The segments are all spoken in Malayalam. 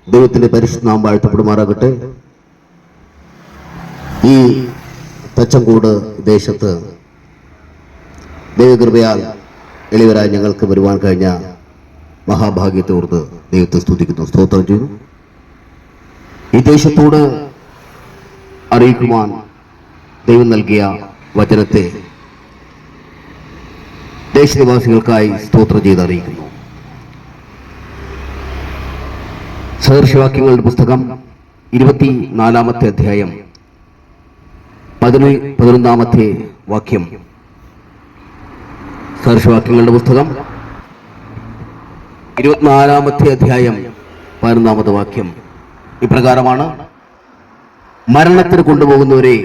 ദൈവത്തിന്റെ പരിശുദ്ധ നാമം വാഴ്ത്തപ്പെടുമാറാകട്ടെ. ഈ തച്ചങ്കോട് ദേശത്ത് ദൈവകൃപയാൽ എളിയവരായി ഞങ്ങൾക്ക് വരുവാൻ കഴിഞ്ഞ മഹാഭാഗ്യത്തെ ഓർത്ത് ദൈവത്തെ സ്തുതിക്കുന്നു, സ്തോത്രം ചെയ്യുന്നു. ഈ ദേശത്തോട് അറിയിക്കുവാൻ ദൈവം നൽകിയ വചനത്തെ ദേശനിവാസികൾക്കായി സ്തോത്രം ചെയ്ത് അറിയിക്കുന്നു. സദൃശവാക്യങ്ങളുടെ പുസ്തകം 24-ാമത്തെ അധ്യായം 11-ാമത്തെ വാക്യം. സദൃശവാക്യങ്ങളുടെ പുസ്തകം 24-ാമത്തെ അധ്യായം 11-ാമത്തെ വാക്യം ഇപ്രകാരമാണ്: മരണത്തിന് കൊണ്ടുപോകുന്നവരെ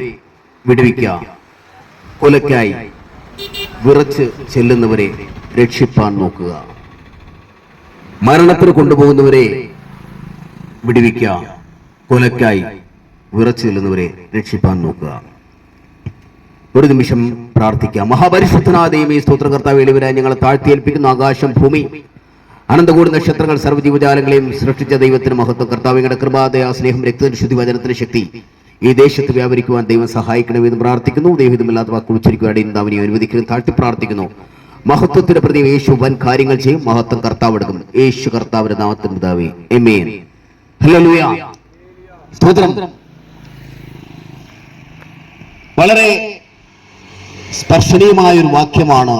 വിടുവിക്കുക, കൊലയ്ക്കായി വിറച്ച് ചെല്ലുന്നവരെ രക്ഷിപ്പാൻ നോക്കുക. മരണത്തിന് കൊണ്ടുപോകുന്നവരെ വിടുവിക്കുക, കൊലയ്ക്കായി വിറച്ച് ചെല്ലുന്നവരെ രക്ഷിപ്പാൻ നോക്കുക. ഒരു നിമിഷം പ്രാർത്ഥിക്കാം. മഹാപരിശുദ്ധനായ ദൈവമേ, സ്തോത്രകർത്താവ്, എളിയവരായി ഞങ്ങളെ താഴ്ത്തിയേൽപ്പിക്കുന്ന ആകാശം, ഭൂമി, അനന്തകോടി നക്ഷത്രങ്ങൾ, സർവ്വജീവജാലങ്ങളെയും സൃഷ്ടിച്ച ദൈവത്തിന് മഹത്വം. കർത്താവിന്റെ കൃപാദയ, സ്നേഹം, രക്തത്തിന് ശുദ്ധി, വചനത്തിന് ശക്തി ഈ ദേശത്ത് വ്യാപരിക്കുവാൻ ദൈവം സഹായിക്കണമെന്ന് പ്രാർത്ഥിക്കുന്നു. ദൈവഹിതമില്ലാത്ത വാക്ക് ഉച്ചരിക്കുവാൻ അവനെ അനുവദിക്കുന്നു. താഴ്ത്തി പ്രാർത്ഥിക്കുന്നു. മഹത്വത്തിന്റെ പ്രതി യേശു വൻ കാര്യങ്ങൾ ചെയ്യും. മഹത്വം കർത്താവ് എടുക്കും. യേശു കർത്താവിന്റെ നാമത്തിൽ പിതാവേ, ആമേൻ. ഹല്ലേലൂയ, സ്തോത്രം. വളരെ സ്പർശനീയമായൊരു വാക്യമാണ്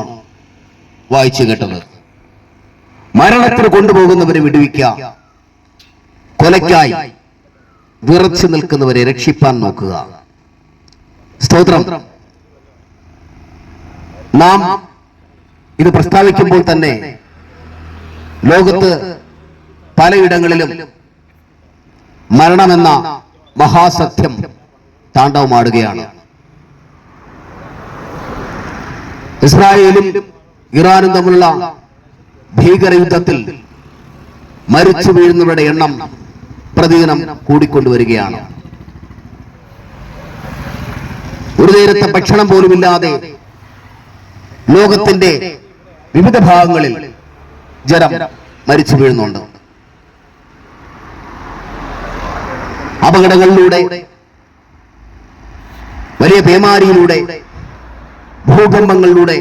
വായിച്ചു കേട്ടത്. മരണത്തിന് കൊണ്ടുപോകുന്നവരെ വിടുവിക്കുക, കൊലയ്ക്കായി വിറച്ചു നിൽക്കുന്നവരെ രക്ഷിപ്പാൻ നോക്കുക. സ്തോത്രം. നാം ഇത് പ്രസ്താവിക്കുമ്പോൾ തന്നെ ലോകത്ത് പലയിടങ്ങളിലും മരണമെന്ന മഹാസത്യം താണ്ഡവമാടുകയാണ്. ഇസ്രായേലും ഇറാനും തമ്മിലുള്ള ഭീകരയുദ്ധത്തിൽ മരിച്ചു വീഴുന്നവരുടെ എണ്ണം പ്രതിദിനം കൂടിക്കൊണ്ടുവരികയാണ്. ഒരു നേരത്തെ ഭക്ഷണം പോലുമില്ലാതെ ലോകത്തിന്റെ വിവിധ ഭാഗങ്ങളിൽ ജനം മരിച്ചു വീഴുന്നുണ്ട്. അപകടങ്ങളിലൂടെ, വലിയ പേമാരിയിലൂടെ, ഭൂകമ്പങ്ങളിലൂടെ,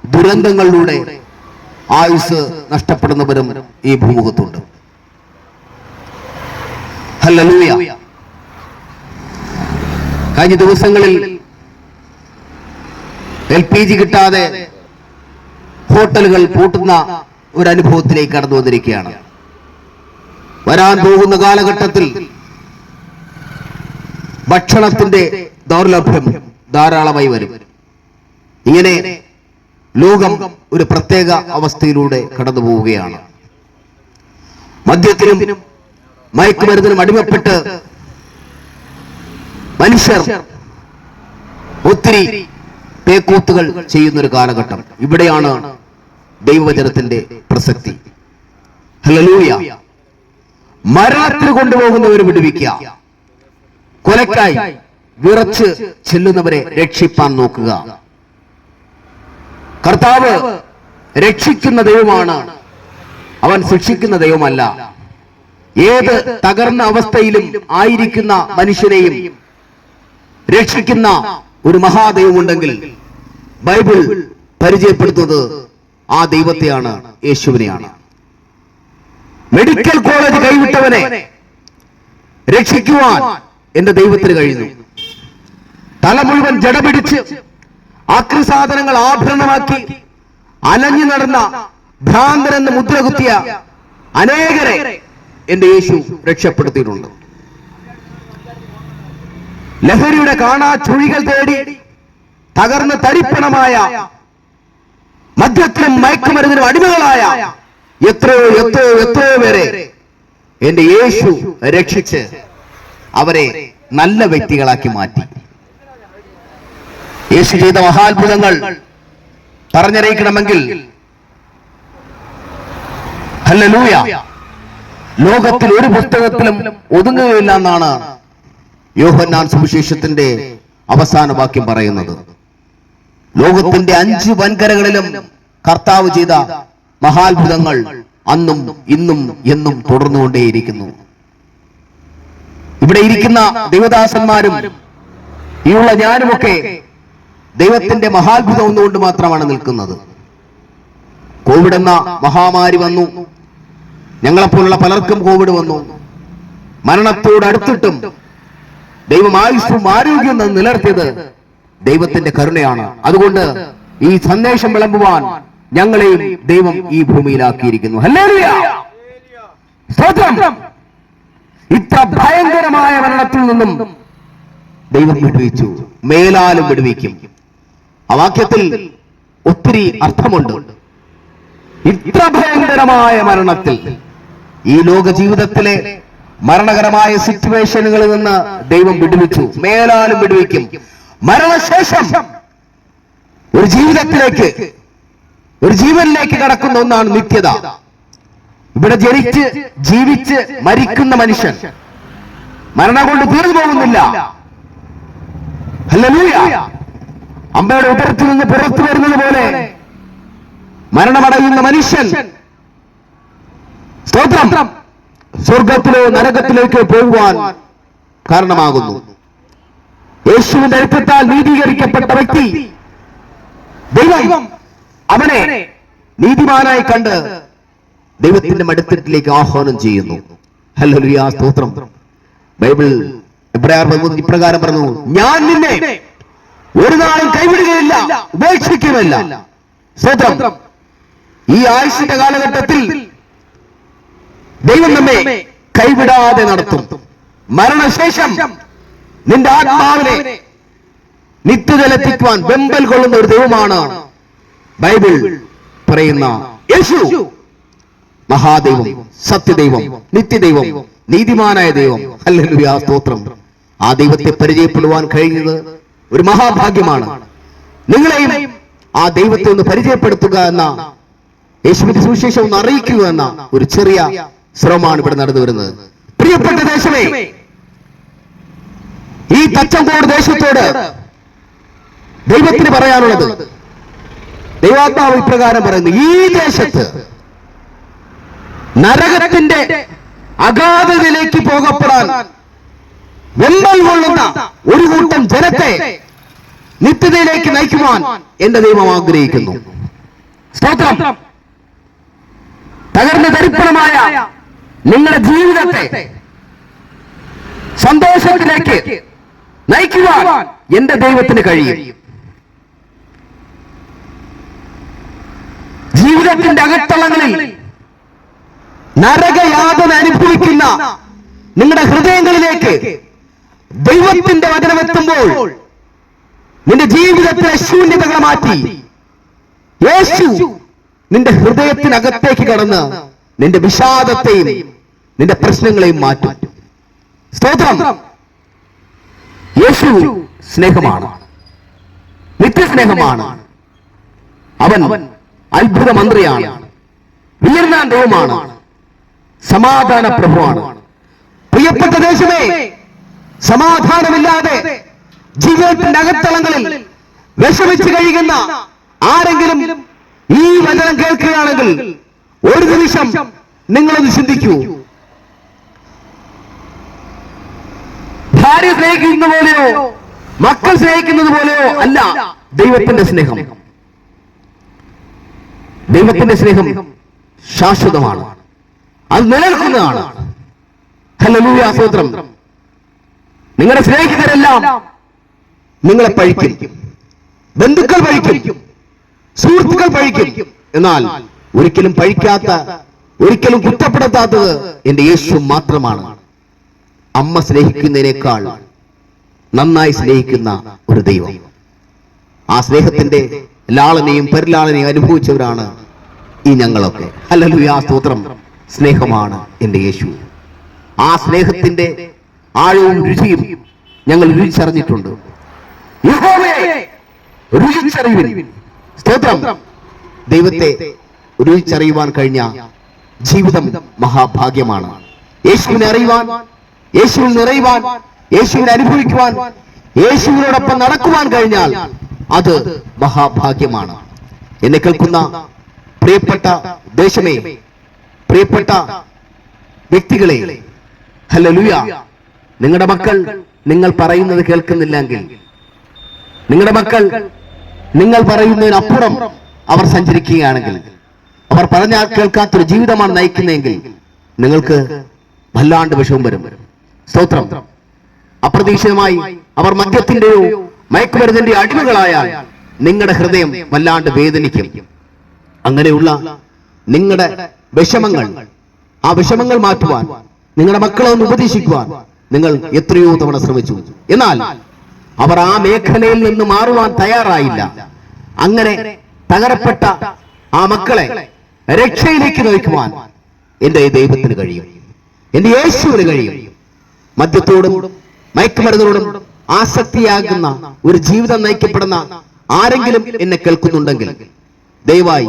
ദുരന്തങ്ങളിലൂടെ ആയുസ് നഷ്ടപ്പെടുന്നവരും ഈ ഭൂമുഖത്തുണ്ട്. ഹല്ലേലൂയ. കഴിഞ്ഞ ദിവസങ്ങളിൽ LPG കിട്ടാതെ ഹോട്ടലുകൾ പൂട്ടുന്ന ഒരു അനുഭവത്തിലേക്ക് കടന്നു വന്നിരിക്കുകയാണ്. വരാൻ പോകുന്ന കാലഘട്ടത്തിൽ ഭക്ഷണത്തിന്റെ ദൗർലഭ്യം ധാരാളമായി വരും. ഇങ്ങനെ ലോകം ഒരു പ്രത്യേക അവസ്ഥയിലൂടെ കടന്നു പോവുകയാണ്. മദ്യത്തിനും മയക്കുമരുന്നിനും അടിമപ്പെട്ട് മനുഷ്യർ ഒത്തിരി പേക്കൂത്തുകൾ ചെയ്യുന്നൊരു കാലഘട്ടം. ഇവിടെയാണ് ദൈവവചനത്തിന്റെ പ്രസക്തി. ഹല്ലേലൂയ. മരണത്തിന് കൊണ്ടുപോകുന്നവരെ വിടുവിക്കുക, കൊലയ്ക്കായി വിറച്ച് ചെല്ലുന്നവരെ രക്ഷിപ്പാൻ നോക്കുക. കർത്താവ് രക്ഷിക്കുന്ന ദൈവമാണ്, അവൻ ശിക്ഷിക്കുന്ന ദൈവമല്ല. ഏത് തകർന്ന അവസ്ഥയിലും ആയിരിക്കുന്ന മനുഷ്യനെയും രക്ഷിക്കുന്ന ഒരു മഹാദൈവമുണ്ടെങ്കിൽ ബൈബിൾ പരിചയപ്പെടുത്തുന്നത് ആ ദൈവത്തെയാണ്, യേശുവിനെയാണ്. മെഡിക്കൽ കോളേജ് കൈവിട്ടവനെ രക്ഷിക്കുവാൻ എന്റെ ദൈവത്തിന് കഴിയുന്നു. തല മുഴുവൻ ജടപിടിച്ച് ആക്രി സാധനങ്ങൾ ആഭരണമാക്കി അലഞ്ഞു നടന്ന ഭ്രാന്തനെന്ന് മുദ്രകുത്തിയ അനേകരെ എന്റെ യേശു രക്ഷപ്പെടുത്തിയിട്ടുണ്ട്. ലഹരിയുടെ കാണാ ചുഴികൾ തേടി തകർന്ന് തരിപ്പണമായ, മദ്യത്തിനും മയക്കുമരുന്നിനും അടിമകളായ എത്രയോ എത്രയോ എത്രയോ പേരെ എന്റെ യേശു രക്ഷിച്ച് അവരെ നല്ല വ്യക്തികളാക്കി മാറ്റി. യേശു ചെയ്ത മഹാത്ഭുതങ്ങൾ പറഞ്ഞറിയിക്കണമെങ്കിൽ ഹല്ലേലൂയ, ലോകത്തിൽ ഒരു പുസ്തകത്തിലും ഒതുങ്ങുകയില്ല എന്നാണ് യോഹന്നാൻ സുവിശേഷത്തിന്റെ അവസാന വാക്യം പറയുന്നത്. ലോകത്തിന്റെ 5 വൻകരകളിലും കർത്താവ് ചെയ്ത മഹാത്ഭുതങ്ങൾ അന്നും ഇന്നും എന്നും തുടർന്നുകൊണ്ടേയിരിക്കുന്നു. ഇവിടെ ഇരിക്കുന്ന ദൈവദാസന്മാരും ഈയുള്ള ഞാനുമൊക്കെ ദൈവത്തിന്റെ മഹാത്ഭുതം ഒന്നുകൊണ്ട് മാത്രമാണ് നിൽക്കുന്നത്. കോവിഡ് എന്ന മഹാമാരി വന്നു. ഞങ്ങളെപ്പോലുള്ള പലർക്കും കോവിഡ് വന്നു. മരണത്തോടടുത്തിട്ടും ദൈവം ആയുസ്സും ആരോഗ്യം നിലനിർത്തിയത് ദൈവത്തിന്റെ കരുണയാണ്. അതുകൊണ്ട് ഈ സന്ദേശം വിളമ്പുവാൻ ഞങ്ങളെയും ദൈവം ഈ ഭൂമിയിലാക്കിയിരിക്കുന്നു. ഹല്ലേലൂയ, സ്തോത്രം. ഇത്ര ഭയങ്കരമായ മരണത്തിൽ നിന്നും ദൈവം വിടുവിച്ചു, മേലാലും വിടുവിക്കും. ആ വാക്യത്തിൽ ഒത്തിരി അർത്ഥമുണ്ട്. ഇത്ര ഭയങ്കരമായ മരണത്തിൽ, ഈ ലോക ജീവിതത്തിലെ മരണകരമായ സിറ്റുവേഷനുകളിൽ നിന്ന് ദൈവം വിടുവിച്ചു, മേലാലും വിടുവിക്കും. മരണശേഷം ഒരു ജീവിതത്തിലേക്ക്, ഒരു ജീവനിലേക്ക് കടക്കുന്ന ഒന്നാണ് നിത്യത. ഇവിടെ ജനിച്ച് ജീവിച്ച് മരിക്കുന്ന മനുഷ്യൻ മരണം കൊണ്ട് തീർന്നു പോകുന്നില്ല. ഹല്ലേലൂയ. അമ്മയുടെ ഉദരത്തിൽ നിന്ന് പുറത്തു വരുന്നത് പോലെ മരണമടയുന്ന മനുഷ്യൻ, സ്തോത്രം, സ്വർഗത്തിലോ നരകത്തിലേക്കോ പോകുവാൻ കാരണമാകുന്നു. യേശുവിന്റെ രക്തത്താൽ നീതീകരിക്കപ്പെട്ട വ്യക്തി ദൈവം അവനെ നീതിമാനായി കണ്ട് ദൈവത്തിന്റെ മടിത്തട്ടിലേക്ക് ആഹ്വാനം ചെയ്യുന്നു. ഹല്ലേലൂയ, സ്തോത്രം. ബൈബിൾ ഇപ്രകാരം പറഞ്ഞു, ഞാൻ നിന്നെ ഒരു നാളും കൈവിടുകയില്ല, ഉപേക്ഷിക്കുകയില്ല. സ്തോത്രം. ഈ ആയുഷിന്റെ കാലഘട്ടത്തിൽ ദൈവം നമ്മെ കൈവിടാതെ നടത്തും. മരണശേഷം നിന്റെ ആത്മാവിനെ നിത്യതയിലെത്തിക്കുവാൻ വെമ്പൽ കൊള്ളുന്ന ഒരു ദൈവമാണ് ബൈബിൾ പറയുന്ന യേശു. മഹാദൈവം, സത്യദൈവം, നിത്യദൈവം, നീതിമാനായ ദൈവം. ഹല്ലേലൂയ, സ്തോത്രം. ആ ദൈവത്തെ പരിചയപ്പെടുവാൻ കഴിഞ്ഞത് ഒരു മഹാഭാഗ്യമാണ്. നിങ്ങളെയും ആ ദൈവത്തെ ഒന്ന് പരിചയപ്പെടുത്തുക എന്ന, യേശുവിന്റെ സുവിശേഷം ഒന്ന് അറിയിക്കുക എന്ന ഒരു ചെറിയ ശ്രമമാണ് ഇവിടെ നടന്നു വരുന്നത്. പ്രിയപ്പെട്ട ദേശമേ, ഈ തച്ചങ്കോട് ദേശത്തോട് ദൈവത്തിന് പറയാനുള്ളത്, ദൈവാത്മാവ് ഇപ്രകാരം പറയുന്നു, ഈ ദേശത്ത് നരകത്തിന്റെ അഗാധതയിലേക്ക് പോകപ്പെടാൻ വെമ്പൽ കൊള്ളുന്ന ഒരു കൂട്ടം ജനത്തെ നിത്യതയിലേക്ക് നയിക്കുവാൻ എന്റെ ദൈവം ആഗ്രഹിക്കുന്നു. സ്തോത്രം. തകർന്ന ദരിദ്രമായ നിങ്ങളുടെ ജീവിതത്തെ സന്തോഷത്തിലേക്ക് നയിക്കുവാൻ എന്റെ ദൈവത്തിന് കഴിയും. ജീവിതത്തിന്റെ അകത്തളങ്ങളിൽ നരകയാതന അനുഭവിക്കുന്ന നിങ്ങളുടെ ഹൃദയങ്ങളിലേക്ക് ദൈവത്തിന്റെ വചനമെത്തുമ്പോൾ നിന്റെ ജീവിതത്തിലെ ശൂന്യതകൾ മാറ്റി യേശു നിന്റെ ഹൃദയത്തിനകത്തേക്ക് കടന്ന് നിന്റെ വിഷാദത്തെയും നിന്റെ പ്രശ്നങ്ങളെയും മാറ്റും. സ്തോത്രം. യേശു സ്നേഹമാണ്, നിത്യസ്നേഹമാണ്. അവൻ അത്ഭുത മന്ത്രിയാണ്, ഉയർന്ന ദൈവമാണ്, സമാധാന പ്രഭുവാണ്. പ്രിയപ്പെട്ട ദേശമേ, സമാധാനമില്ലാതെ ജീവിതത്തിന്റെ അകത്തളങ്ങളിൽ വിഷമിച്ച് കഴിയുന്ന ആരെങ്കിലും ഈ വചനം കേൾക്കുകയാണെങ്കിൽ ഒരു നിമിഷം നിങ്ങളൊന്ന് ചിന്തിക്കൂ. ഭാര്യ സ്നേഹിക്കുന്ന പോലെയോ മക്കൾ സ്നേഹിക്കുന്നത് പോലെയോ അല്ല ദൈവത്തിന്റെ സ്നേഹം. ദൈവത്തിന്റെ സ്നേഹം ശാശ്വതമാണ്, അത് നിലനിൽക്കുന്നതാണ്. ഹല്ലേലൂയ, സ്തോത്രം. നിങ്ങളുടെ സ്നേഹിതരെല്ലാം നിങ്ങളെ പഴിക്കും, ബന്ധുക്കൾ പഴിക്കും, സുഹൃത്തുക്കൾ പഴിക്കും. എന്നാൽ ഒരിക്കലും പഴിക്കാത്ത, ഒരിക്കലും കുറ്റപ്പെടുത്താത്തത് എന്റെ യേശു മാത്രമാണ്. അമ്മ സ്നേഹിക്കുന്നതിനേക്കാൾ നന്നായി സ്നേഹിക്കുന്ന ഒരു ദൈവം. ആ സ്നേഹത്തിന്റെ ലാളനെയും പരിലാളനെയും അനുഭവിച്ചവരാണ് ഈ ഞങ്ങളൊക്കെ. ഹല്ലേലൂയ, സ്തോത്രം. സ്നേഹമാണ് എന്റെ യേശു. ആ സ്നേഹത്തിന്റെ ആഴവും രുചിയും ഞങ്ങൾ രുചിച്ചറിഞ്ഞിട്ടുണ്ട്. യഹോവയെ രുചിച്ചറിയുവിൻ. സ്തോത്രം. ദൈവത്തെ രുചിച്ചറിയുവാൻ കഴിഞ്ഞ ജീവിതം മഹാഭാഗ്യമാണ്. യേശുവിനെ അറിയുവാൻ, യേശുവിൽ നിറയുവാൻ, യേശുവിനെ അനുഭവിക്കുവാൻ, യേശുവിനോടൊപ്പം നടക്കുവാൻ കഴിഞ്ഞാൽ അത് മഹാഭാഗ്യമാണ്. എന്നെ കേൾക്കുന്ന പ്രിയപ്പെട്ട ദേശമേ, പ്രിയപ്പെട്ട വ്യക്തികളെ, ഹല്ലേലൂയ, നിങ്ങളുടെ മക്കൾ നിങ്ങൾ പറയുന്നത് കേൾക്കുന്നില്ലെങ്കിൽ, നിങ്ങളുടെ മക്കൾ നിങ്ങൾ പറയുന്നതിനപ്പുറം അവർ സഞ്ചരിക്കുകയാണെങ്കിൽ, അവർ പറഞ്ഞാൽ കേൾക്കാത്തൊരു ജീവിതമാണ് നയിക്കുന്നതെങ്കിൽ നിങ്ങൾക്ക് വല്ലാണ്ട് വിഷമം വരും. സ്തോത്രം. അപ്രതീക്ഷിതമായി അവർ മദ്യത്തിന്റെയോ മയക്കുമരുന്നിന്റെ അടിമകളായാൽ നിങ്ങളുടെ ഹൃദയം വല്ലാണ്ട് വേദനിക്കും. അങ്ങനെയുള്ള നിങ്ങളുടെ വിഷമങ്ങൾ, ആ വിഷമങ്ങൾ മാറ്റുവാൻ, നിങ്ങളുടെ മക്കളെ ഒന്ന് ഉപദേശിക്കുവാൻ നിങ്ങൾ എത്രയോ തവണ ശ്രമിച്ചു. എന്നാൽ അവർ ആ മേഖലയിൽ നിന്ന് മാറുവാൻ തയ്യാറായില്ല. അങ്ങനെ തകരപ്പെട്ട ആ മക്കളെ രക്ഷയിലേക്ക് നയിക്കുവാൻ എന്റെ ദൈവത്തിന് കഴിയും, എന്റെ യേശുവിന് കഴിയും. മദ്യത്തോടും മയക്കുമരുന്നോടും ആസക്തിയാകുന്ന ഒരു ജീവിതം നയിക്കപ്പെടുന്ന ആരെങ്കിലും എന്നെ കേൾക്കുന്നുണ്ടെങ്കിൽ ദയവായി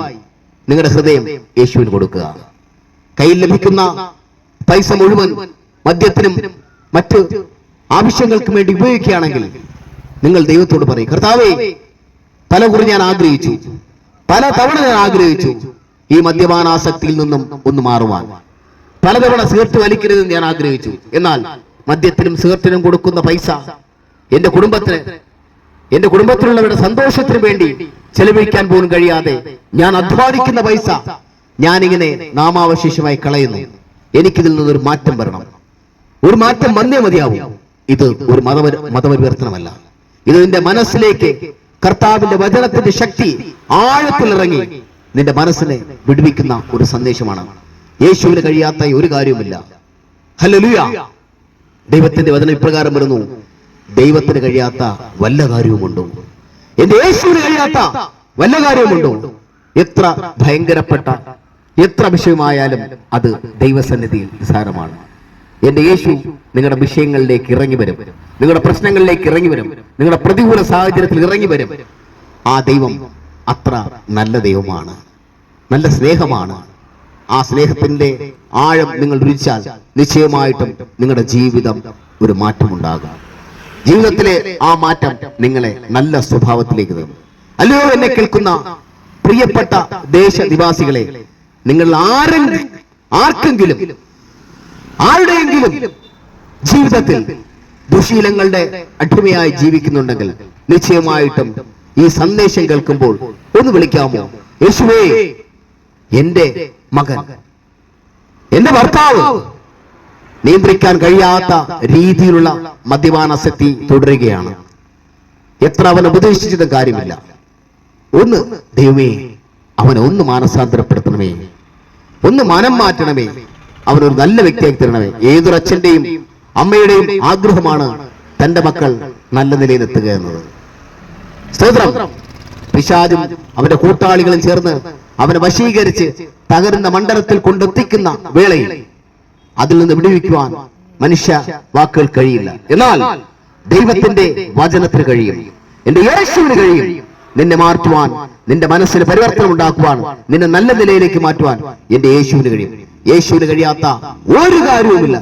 നിങ്ങളുടെ ഹൃദയം യേശുവിന് കൊടുക്കുക. കയ്യിൽ ലഭിക്കുന്ന പൈസ മുഴുവൻ മദ്യത്തിനും മറ്റ് ആവശ്യങ്ങൾക്കും വേണ്ടി ഉപയോഗിക്കുകയാണെങ്കിൽ നിങ്ങൾ ദൈവത്തോട് പറയും, കർത്താവേ, പലകുറി ഞാൻ ആഗ്രഹിച്ചു, പല തവണ ഞാൻ ആഗ്രഹിച്ചു ഈ മദ്യപാനാസക്തിയിൽ നിന്നും ഒന്ന് മാറുവാൻ. പലതവണ സിഗരറ്റ് വലിക്കരുതെന്ന് ഞാൻ ആഗ്രഹിച്ചു. എന്നാൽ മദ്യത്തിനും സിഗരറ്റിനും കൊടുക്കുന്ന പൈസ എന്റെ കുടുംബത്തിലുള്ളവരുടെ സന്തോഷത്തിന് വേണ്ടി ചെലവഴിക്കാൻ പോലും കഴിയാതെ ഞാൻ അധ്വാനിക്കുന്ന പൈസ ഞാനിങ്ങനെ നാമാവശേഷമായി കളയുന്നു. എനിക്കിതിൽ നിന്നൊരു മാറ്റം വരണം. ഒരു മാറ്റം വന്നേ മതിയാവും. ഇത് ഒരു മതപരിവർത്തനമല്ല. ഇത് നിന്റെ മനസ്സിലേക്ക് കർത്താവിന്റെ വചനത്തിന്റെ ശക്തി ആഴത്തിലിറങ്ങി നിന്റെ മനസ്സിനെ വിടുവിക്കുന്ന ഒരു സന്ദേശമാണ്. യേശുവിന് കഴിയാത്ത ഒരു കാര്യവുമില്ല. ഹല്ലേലൂയ. ദൈവത്തിന്റെ വചനം ഇപ്രകാരം വരുന്നു, ദൈവത്തിന് കഴിയാത്ത വല്ല കാര്യവുമുണ്ടോ? എന്റെ യേശുവിന് കഴിയാത്ത വല്ല കാര്യവുമുണ്ടോ? എത്ര ഭയങ്കരപ്പെട്ട എത്ര വിഷയമായാലും അത് ദൈവസന്നിധിയിൽ നിസ്സാരമാണ്. എന്റെ യേശു നിങ്ങളുടെ വിഷയങ്ങളിലേക്ക് ഇറങ്ങി വരും, നിങ്ങളുടെ പ്രശ്നങ്ങളിലേക്ക് ഇറങ്ങി വരും, നിങ്ങളുടെ പ്രതികൂല സാഹചര്യത്തിൽ ഇറങ്ങി വരും. ആ ദൈവം അത്ര നല്ല ദൈവമാണ്, നല്ല സ്നേഹമാണ്. ആ സ്നേഹത്തിന്റെ ആഴം നിങ്ങൾ രുചിച്ചാൽ നിശ്ചയമായിട്ടും നിങ്ങളുടെ ജീവിതം ഒരു മാറ്റമുണ്ടാകും. ജീവിതത്തിലെ ആ മാറ്റം നിങ്ങളെ നല്ല സ്വഭാവത്തിലേക്ക് തരും. അല്ലയോ എന്നെ കേൾക്കുന്ന പ്രിയപ്പെട്ട ദേശനിവാസികളെ, നിങ്ങൾ ആർക്കെങ്കിലും ആരുടെയെങ്കിലും ജീവിതത്തിൽ ദുശീലങ്ങളുടെ അടിമയായി ജീവിക്കുന്നുണ്ടെങ്കിൽ നിശ്ചയമായിട്ടും ഈ സന്ദേശം കേൾക്കുമ്പോൾ ഒന്ന് വിളിക്കാമോ? യേശുവേ, എന്റെ മകൻ, എന്റെ ഭർത്താവ് നിയന്ത്രിക്കാൻ കഴിയാത്ത രീതിയിലുള്ള മദ്യപാനാസക്തി തുടരുകയാണ്. എത്ര അവൻ ഉപദേശിച്ചിട്ടും കാര്യമില്ല. ഒന്ന് ദൈവമേ, അവനെ ഒന്ന് മാനസാന്തരപ്പെടുത്തണമേ, ഒന്ന് മനം മാറ്റണമേ, അവനൊരു നല്ല വ്യക്തിയാക്കി തരണമേ. ഏതൊരു അച്ഛന്റെയും അമ്മയുടെയും ആഗ്രഹമാണ് തന്റെ മക്കൾ നല്ല നിലയിൽ എത്തുക എന്നത്. സ്തോത്രം. പിശാചും അവന്റെ കൂട്ടാളികളും ചേർന്ന് അവനെ വശീകരിച്ച് തകരുന്ന മണ്ഡലത്തിൽ കൊണ്ടെത്തിക്കുന്ന വേളയിൽ അതിൽ നിന്ന് വിടുവിക്കുവാൻ മനുഷ്യ വാക്കുകൾ കഴിയില്ല. എന്നാൽ ദൈവത്തിന്റെ വചനത്തിന് കഴിയും, എന്റെ യേശുവിന് കഴിയും നിന്നെ മാറ്റുവാൻ, നിന്റെ മനസ്സിന് പരിവർത്തനം ഉണ്ടാക്കുവാൻ, നിന്നെ നല്ല നിലയിലേക്ക് മാറ്റുവാൻ എന്റെ യേശുവിന് കഴിയും. യേശുവിന് കഴിയാത്ത ഒരു കാര്യവുമില്ല.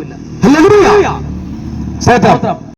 ഹല്ലേലൂയ.